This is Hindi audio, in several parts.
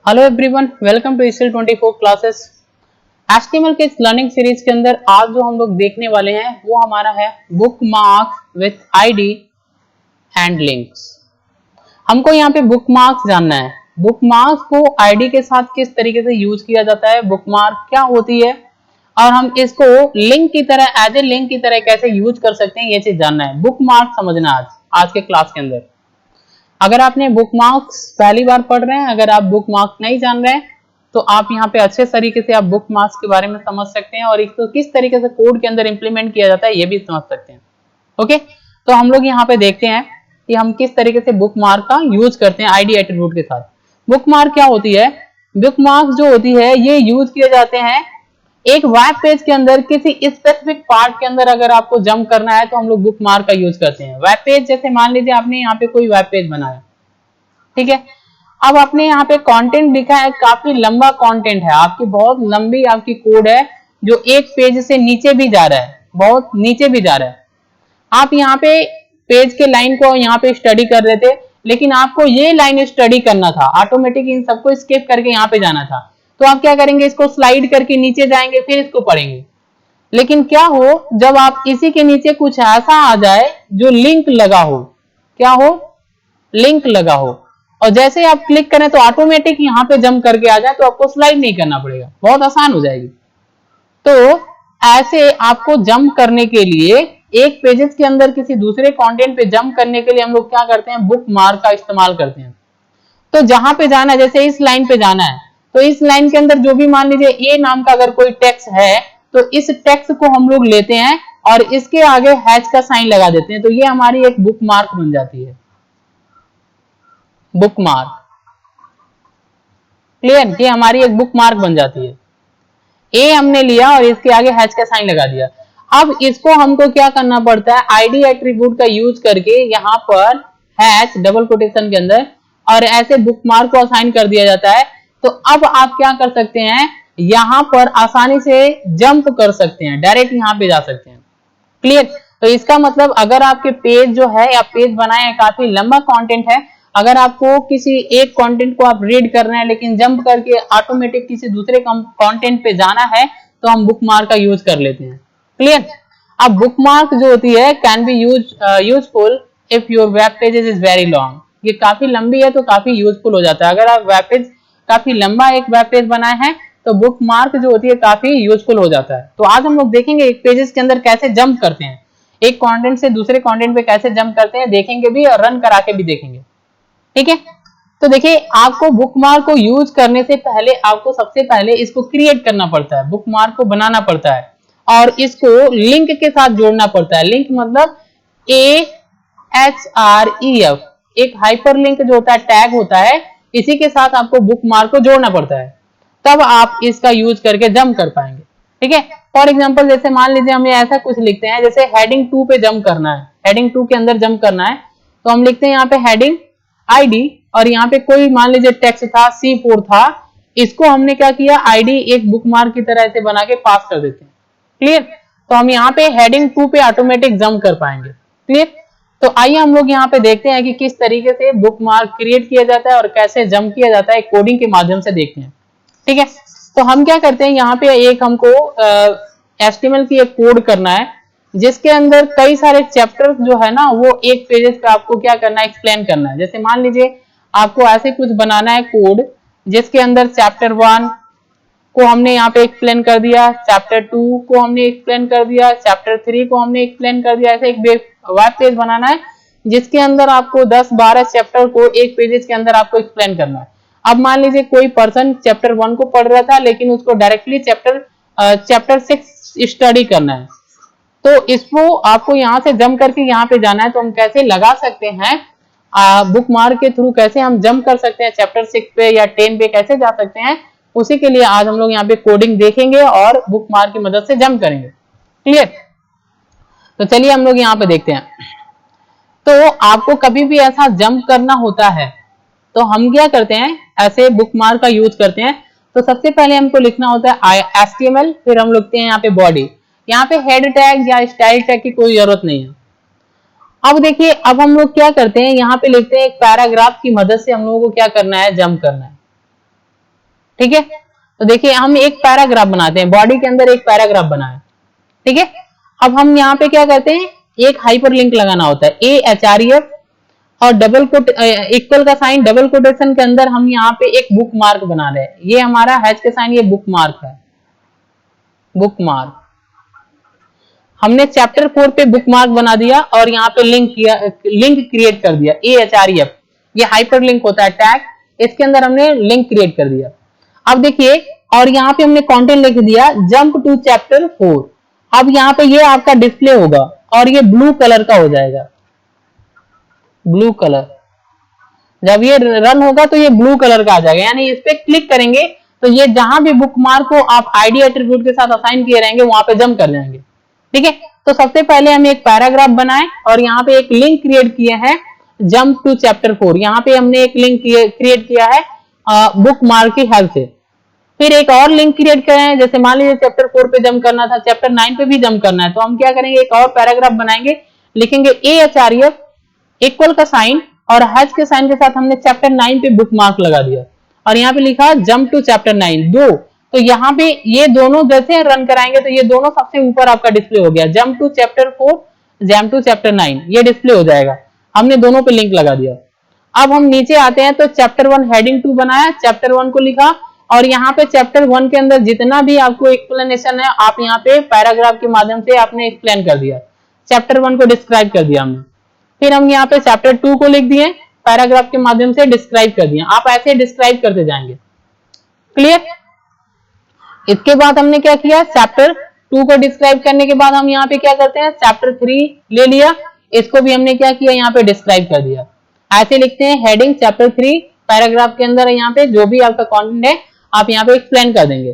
Hello everyone, welcome to ECL 24 classes. HTML के इस लर्निंग सीरीज के अंदर आज जो हम लोग देखने वाले हैं वो हमारा है book marks with ID and links. हमको यहाँ पे बुक मार्क्स जानना है। बुक मार्क्स को आईडी के साथ किस तरीके से यूज किया जाता है, बुक मार्क क्या होती है और हम इसको लिंक की तरह एज ए लिंक की तरह कैसे यूज कर सकते हैं, ये चीज जानना है। बुक मार्क समझना आज के क्लास के अंदर। अगर आपने बुक मार्क्स पहली बार पढ़ रहे हैं, अगर आप बुक मार्क्स नहीं जान रहे हैं तो आप यहाँ पे अच्छे तरीके से आप बुक मार्क्स के बारे में समझ सकते हैं और इसको किस तरीके से कोड के अंदर इंप्लीमेंट किया जाता है ये भी समझ सकते हैं। ओके, तो हम लोग यहाँ पे देखते हैं कि हम किस तरीके से बुक मार्क का यूज करते हैं आईडी एट्रीब्यूट के साथ। बुक मार्क क्या होती है? बुक मार्क जो होती है ये यूज किए जाते हैं एक वेब पेज के अंदर किसी स्पेसिफिक पार्ट के अंदर। अगर आपको जंप करना है तो हम लोग बुक मार्क का यूज करते हैं। वेब पेज जैसे मान लीजिए आपने यहाँ पे कोई वेब पेज बनाया, ठीक है। अब आपने यहाँ पे कंटेंट लिखा है, काफी लंबा कंटेंट है, आपकी बहुत लंबी आपकी कोड है जो एक पेज से नीचे भी जा रहा है, बहुत नीचे भी जा रहा है। आप यहाँ पे पेज के लाइन को यहाँ पे स्टडी कर रहे थे, लेकिन आपको ये लाइन स्टडी करना था, ऑटोमेटिक इन सबको स्किप करके यहाँ पे जाना था। तो आप क्या करेंगे, इसको स्लाइड करके नीचे जाएंगे, फिर इसको पढ़ेंगे। लेकिन क्या हो जब आप इसी के नीचे कुछ ऐसा आ जाए जो लिंक लगा हो, क्या हो, लिंक लगा हो, और जैसे आप क्लिक करें तो ऑटोमेटिक यहाँ पे जंप करके आ जाए, तो आपको स्लाइड नहीं करना पड़ेगा, बहुत आसान हो जाएगी। तो ऐसे आपको जंप करने के लिए एक पेजेस के अंदर किसी दूसरे कंटेंट पे जंप करने के लिए हम लोग क्या करते हैं, बुक मार्क का इस्तेमाल करते हैं। तो जहां पे जाना है, जैसे इस लाइन पे जाना है, तो इस लाइन के अंदर जो भी मान लीजिए ए नाम का अगर कोई टेक्स्ट है तो इस टेक्स्ट को हम लोग लेते हैं और इसके आगे हैश का साइन लगा देते हैं, तो ये हमारी एक बुक मार्क बन जाती है। बुक मार्क क्लियर, ये हमारी एक बुक मार्क बन जाती है। ए हमने लिया और इसके आगे हैश का साइन लगा दिया। अब इसको हमको क्या करना पड़ता है, आईडी एट्रीब्यूट का यूज करके यहाँ पर हैश डबल कोटेशन के अंदर और ऐसे बुक मार्क को असाइन कर दिया जाता है। तो अब आप क्या कर सकते हैं, यहाँ पर आसानी से जंप कर सकते हैं, डायरेक्ट यहाँ पे जा सकते हैं। क्लियर, तो इसका मतलब अगर आपके पेज जो है या पेज बनाए हैं, काफी लंबा कंटेंट है, अगर आपको किसी एक कंटेंट को आप रीड कर रहे हैं लेकिन जंप करके ऑटोमेटिक किसी दूसरे कंटेंट पे जाना है तो हम बुक मार्क का यूज कर लेते हैं। क्लियर, अब बुक मार्क जो होती है can be useful if your web page is very long. ये काफी लंबी है तो काफी यूजफुल हो जाता है। अगर आप वेब पेज काफी लंबा एक वेब पेज बनाए हैं तो बुक मार्क जो होती है काफी यूजफुल हो जाता है। तो आज हम लोग देखेंगे एक पेजेस के अंदर कैसे जंप करते हैं, एक कंटेंट से दूसरे कंटेंट पे कैसे जंप करते हैं, देखेंगे भी और रन करा के भी देखेंगे। ठीक है, तो देखिए आपको बुक मार्क को यूज करने से पहले आपको सबसे पहले इसको क्रिएट करना पड़ता है, बुक मार्क को बनाना पड़ता है और इसको लिंक के साथ जोड़ना पड़ता है। लिंक मतलब AHREF, एक हाइपर लिंक जो होता है, टैग होता है, इसी के साथ आपको बुक मार्क को जोड़ना पड़ता है, तब आप इसका यूज करके जंप कर पाएंगे। ठीक है, फॉर एग्जांपल जैसे मान लीजिए हमें ऐसा कुछ लिखते हैं, जैसे हेडिंग 2 पे जंप करना है, हेडिंग 2 के अंदर जंप करना है, तो हम लिखते हैं यहाँ पे हेडिंग आईडी और यहाँ पे कोई मान लीजिए टेक्स्ट था, C4 था, इसको हमने क्या किया, आईडी एक बुक मार्क की तरह से बना के पास कर देते हैं। क्लियर, तो हम यहाँ पे हेडिंग 2 पे ऑटोमेटिक जंप कर पाएंगे। क्लियर, तो आइए हम लोग यहाँ पे देखते हैं कि किस तरीके से बुक मार्क क्रिएट किया जाता है और कैसे जंप किया जाता है, कोडिंग के माध्यम से देखते हैं। ठीक है, तो हम क्या करते हैं, यहाँ पे एक हमको HTML की एक कोड करना है जिसके अंदर कई सारे चैप्टर्स जो है ना वो एक पेजेस पे आपको क्या करना है, एक्सप्लेन करना है। जैसे मान लीजिए आपको ऐसे कुछ बनाना है कोड जिसके अंदर चैप्टर 1 को हमने यहाँ पे एक्सप्लेन कर दिया, चैप्टर 2 को हमने एक्सप्लेन कर दिया, चैप्टर 3 को हमने एक्सप्लेन कर दिया। ऐसे एक वेब पेज बनाना है जिसके अंदर आपको 10-12 चैप्टर को एक पेजेस के अंदर आपको एक्सप्लेन करना है। अब मान लीजिए कोई पर्सन चैप्टर 1 को पढ़ रहा था लेकिन उसको डायरेक्टली चैप्टर 6 स्टडी करना है, तो इसको आपको यहाँ से जंप करके यहाँ पे जाना है। तो हम कैसे लगा सकते हैं, बुक मार्क के थ्रू कैसे हम जंप कर सकते हैं, चैप्टर 6 पे या 10 पे कैसे जा सकते हैं, उसी के लिए आज हम लोग यहाँ पे कोडिंग देखेंगे और बुक मार्क की मदद से जंप करेंगे। क्लियर, तो चलिए हम लोग यहाँ पे देखते हैं। तो आपको कभी भी ऐसा जंप करना होता है तो हम क्या करते हैं, ऐसे बुक मार्क का यूज करते हैं। तो सबसे पहले हमको लिखना होता है HTML, फिर हम लिखते हैं यहाँ पे बॉडी, यहाँ पे हेड टैग या स्टाइल टैग की कोई जरूरत नहीं है। अब देखिए अब हम लोग क्या करते हैं, यहाँ पे लिखते हैं एक पैराग्राफ की मदद से हम लोगों को क्या करना है, जंप करना है। ठीक है। तो देखिए हम एक पैराग्राफ बनाते हैं, बॉडी के अंदर एक पैराग्राफ बनाए, ठीक है। अब हम यहाँ पे क्या करते हैं, एक हाइपरलिंक लगाना होता है, AHREF और डबल कोट इक्वल का साइन, डबल कोटेशन के अंदर हम यहाँ पे एक बुक मार्क बना रहे हैं। ये हमारा हैच का साइन, ये बुक मार्क है, बुक मार्क। हमने चैप्टर 4 पे बुक मार्क बना दिया और यहाँ पे लिंक क्रिएट कर दिया, AHREF। ये हाइपरलिंक होता है टैग, इसके अंदर हमने लिंक क्रिएट कर दिया। अब देखिए, और यहाँ पे हमने कंटेंट लिख दिया जंप टू चैप्टर 4। अब यहाँ पे ये आपका डिस्प्ले होगा और ये ब्लू कलर का हो जाएगा, ब्लू कलर। जब ये रन होगा तो ये ब्लू कलर का आ जाएगा, यानी इस पे क्लिक करेंगे तो ये जहां भी बुक मार्क को आप आईडी एट्रीब्यूट के साथ असाइन किए रहेंगे वहां पे जंप कर जाएंगे, ठीक है। तो सबसे पहले हम एक पैराग्राफ बनाए और यहाँ पे एक लिंक क्रिएट किए हैं जंप टू चैप्टर 4। यहाँ पे हमने एक लिंक क्रिएट किया है बुक मार्क की हेल्प से। फिर एक और लिंक क्रिएट करें, जैसे मान लीजिए चैप्टर 4 पे जंप करना था, चैप्टर 9 पे भी जंप करना है, तो हम क्या करेंगे, एक और पैराग्राफ बनाएंगे, लिखेंगे AHREF इक्वल का साइन और हैच के साइन के साथ हमने चैप्टर 9 पे बुक मार्क लगा दिया और यहाँ पे लिखा जंप टू चैप्टर 9 दो। तो यहाँ पे ये दोनों जैसे रन कराएंगे तो ये दोनों सबसे ऊपर आपका डिस्प्ले हो गया, jump to chapter 4, jump to chapter 9, ये डिस्प्ले हो जाएगा। हमने दोनों पे लिंक लगा दिया। अब हम नीचे आते हैं तो चैप्टर 1 हेडिंग 2 बनाया, चैप्टर 1 को लिखा और यहाँ पे चैप्टर 1 के अंदर जितना भी आपको एक्सप्लेनेशन है आप यहाँ पे पैराग्राफ के माध्यम से आपने एक्सप्लेन कर दिया, चैप्टर 1 को डिस्क्राइब कर दिया हमने। फिर हम यहाँ पे चैप्टर 2 को लिख दिए, पैराग्राफ के माध्यम से डिस्क्राइब कर दिया। आप ऐसे डिस्क्राइब करते जाएंगे, क्लियर। इसके बाद हमने क्या किया, चैप्टर 2 को डिस्क्राइब करने के बाद हम यहाँ पे क्या करते हैं, चैप्टर 3 ले लिया, इसको भी हमने क्या किया, यहाँ पे डिस्क्राइब कर दिया। ऐसे लिखते हैं हेडिंग चैप्टर 3, पैराग्राफ के अंदर यहाँ पे जो भी आपका कंटेंट है आप यहाँ पे एक्सप्लेन कर देंगे।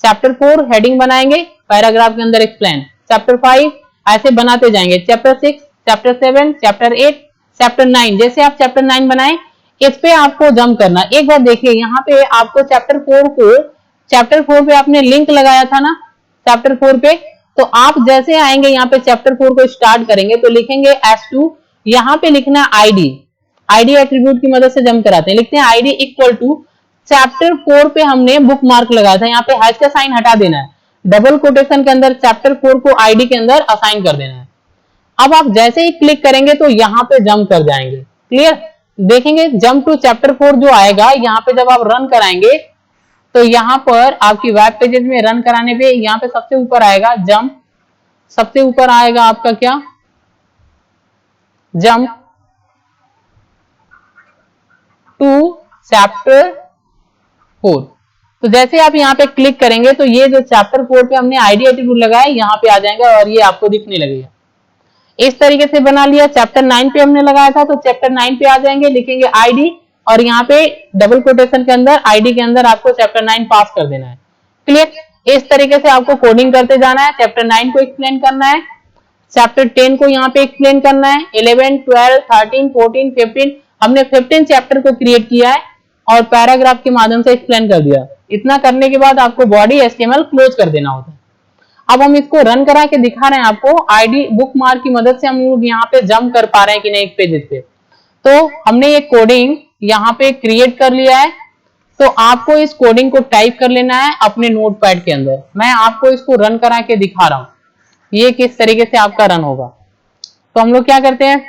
चैप्टर 4 हेडिंग बनाएंगे, पैराग्राफ के अंदर एक्सप्लेन। चैप्टर 5 ऐसे बनाते जाएंगे, चैप्टर 6, चैप्टर 7, चैप्टर 8, चैप्टर 9। जैसे आप चैप्टर 9 बनाए इस पे आपको जंप करना। एक बार देखिए यहाँ पे आपको चैप्टर 4 पे आपने लिंक लगाया था ना, चैप्टर 4 पे, तो आप जैसे आएंगे यहाँ पे चैप्टर 4 को स्टार्ट करेंगे तो लिखेंगे S2, यहाँ पे लिखना आईडी एट्रीब्यूट की मदद से जंप कराते हैं, लिखते हैं आईडी इक्वल टू चैप्टर 4 पे हमने बुक मार्क लगाया था, यहाँ पे हैश का साइन हटा देना है, डबल कोटेशन के अंदर चैप्टर 4 को आईडी के अंदर असाइन कर देना है। अब आप जैसे ही क्लिक करेंगे तो यहाँ पे जंप कर जाएंगे, क्लियर। देखेंगे जंप टू चैप्टर 4 जो आएगा, यहाँ पे जब आप रन कराएंगे तो यहाँ पर आपकी वेब पेजेस में रन कराने पे यहाँ पे सबसे ऊपर आएगा जंप, सबसे ऊपर आएगा आपका क्या, जंप टू चैप्टर 4। तो जैसे आप यहाँ पे क्लिक करेंगे तो ये जो चैप्टर 4 पे हमने आईडी एट्रीब्यूट लगाया यहाँ पे आ जाएगा और ये आपको दिखने लगेगा। इस तरीके से बना लिया। चैप्टर 9 पे हमने लगाया था तो चैप्टर 9 पे आ जाएंगे, लिखेंगे आईडी और यहाँ पे डबल कोटेशन के अंदर आईडी के अंदर आपको चैप्टर 9 पास कर देना है, क्लियर। इस तरीके से आपको कोडिंग करते जाना है। चैप्टर 9 को एक्सप्लेन करना है, चैप्टर 10 को यहाँ पे एक्सप्लेन करना है, 11, 12, 13, 14, 15, हमने 15 चैप्टर को क्रिएट किया है और पैराग्राफ के माध्यम से एक्सप्लेन कर दिया। इतना करने के बाद आपको बॉडी HTML क्लोज कर देना होता है। अब हम इसको रन करा के दिखा रहे हैं आपको, आईडी बुक मार्क की मदद से हम लोग यहाँ पे जंप कर पा रहे हैं कि नहीं एक पेजेस पे। तो हमने ये कोडिंग यहाँ पे क्रिएट कर लिया है, तो आपको इस कोडिंग को टाइप कर लेना है अपने नोटपैड के अंदर। मैं आपको इसको रन करा के दिखा रहा हूं, ये किस तरीके से आपका रन होगा। तो हम लोग क्या करते हैं,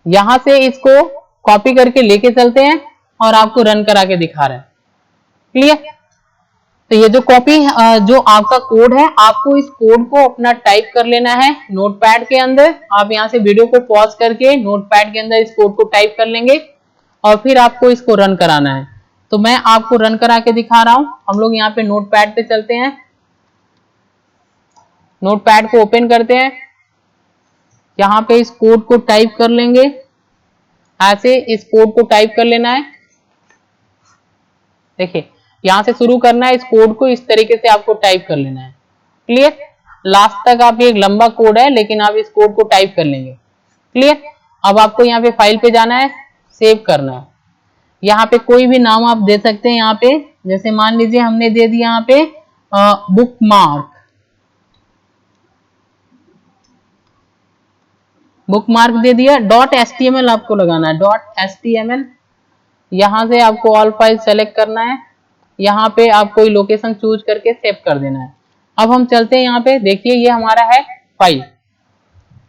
यहां से इसको कॉपी करके लेके चलते हैं और आपको रन करा के दिखा रहे हैं, क्लियर। तो ये जो जो आपका कोड है, आपको इस कोड को अपना टाइप कर लेना है नोटपैड के अंदर। आप यहाँ से वीडियो को पॉज करके नोटपैड के अंदर इस कोड को टाइप कर लेंगे और फिर आपको इसको रन कराना है। तो मैं आपको रन करा के दिखा रहा हूं। हम लोग यहाँ पे नोटपैड पे चलते हैं, नोटपैड को ओपन करते हैं, यहाँ पे इस कोड को टाइप कर लेंगे, ऐसे इस कोड को टाइप कर लेना है। देखिए यहां से शुरू करना है, इस कोड को इस तरीके से आपको टाइप कर लेना है, क्लियर। लास्ट तक आप, ये एक लंबा कोड है लेकिन आप इस कोड को टाइप कर लेंगे, क्लियर। अब आपको यहाँ पे फाइल पे जाना है, सेव करना है। यहाँ पे कोई भी नाम आप दे सकते हैं, यहाँ पे जैसे मान लीजिए हमने दे दिया यहाँ पे बुक मार्क दे दिया। .html आपको लगाना है, .html यहाँ से आपको ऑल फाइल सेलेक्ट करना है, यहाँ पे आप कोई लोकेशन चूज करके सेव कर देना है। अब हम चलते हैं यहाँ पे, देखिए ये हमारा है फाइल,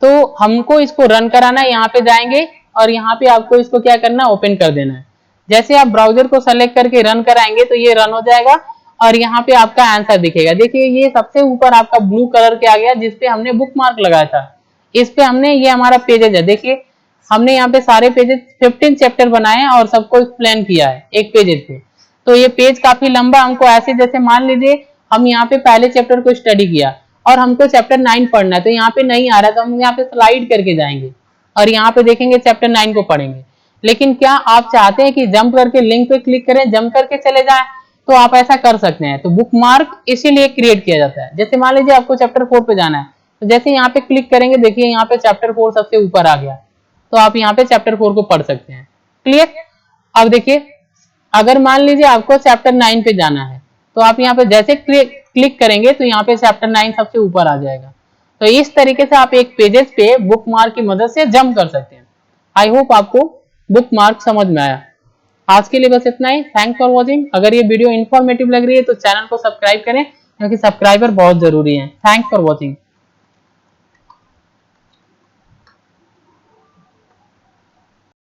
तो हमको इसको रन कराना है। यहाँ पे जाएंगे और यहाँ पे आपको इसको क्या करना है, ओपन कर देना है। जैसे आप ब्राउजर को सेलेक्ट करके रन कराएंगे तो ये रन हो जाएगा और यहाँ पे आपका आंसर दिखेगा। देखिए ये सबसे ऊपर आपका ब्लू कलर के आ गया जिसपे हमने बुक मार्क लगाया था, इस पे हमने, ये हमारा पेजेज है। देखिए हमने यहाँ पे सारे पेजेज 15 चैप्टर बनाए हैं और सबको एक्सप्लेन किया है एक पेजेज पे। तो ये पेज काफी लंबा, हमको ऐसे, जैसे मान लीजिए हम यहाँ पे पहले चैप्टर को स्टडी किया और हमको चैप्टर 9 पढ़ना है, तो यहाँ पे नहीं आ रहा तो हम यहाँ पे स्लाइड करके जाएंगे और यहाँ पे देखेंगे चैप्टर 9 को पढ़ेंगे। लेकिन क्या आप चाहते हैं कि जंप करके लिंक पे क्लिक करें, जंप करके चले जाएं, तो आप ऐसा कर सकते हैं। तो बुक मार्क इसीलिए क्रिएट किया जाता है। जैसे मान लीजिए आपको चैप्टर 4 पे जाना है, तो जैसे यहाँ पे क्लिक करेंगे, देखिए यहाँ पे चैप्टर 4 सबसे ऊपर आ गया, तो आप यहाँ पे चैप्टर 4 को पढ़ सकते हैं। क्लियर। अब देखिए अगर मान लीजिए आपको चैप्टर 9 पे जाना है, तो आप यहाँ पे जैसे क्लिक करेंगे तो यहाँ पे चैप्टर 9 सबसे ऊपर आ जाएगा। तो इस तरीके से आप एक पेजेस पे बुक मार्क की मदद से जंप कर सकते हैं। आई होप आपको बुक मार्क समझ में आया। आज के लिए बस इतना ही। Thanks for watching. अगर ये वीडियो इन्फॉर्मेटिव लग रही है तो चैनल को सब्सक्राइब करें, क्योंकि सब्सक्राइबर बहुत जरूरी है। Thanks for watching.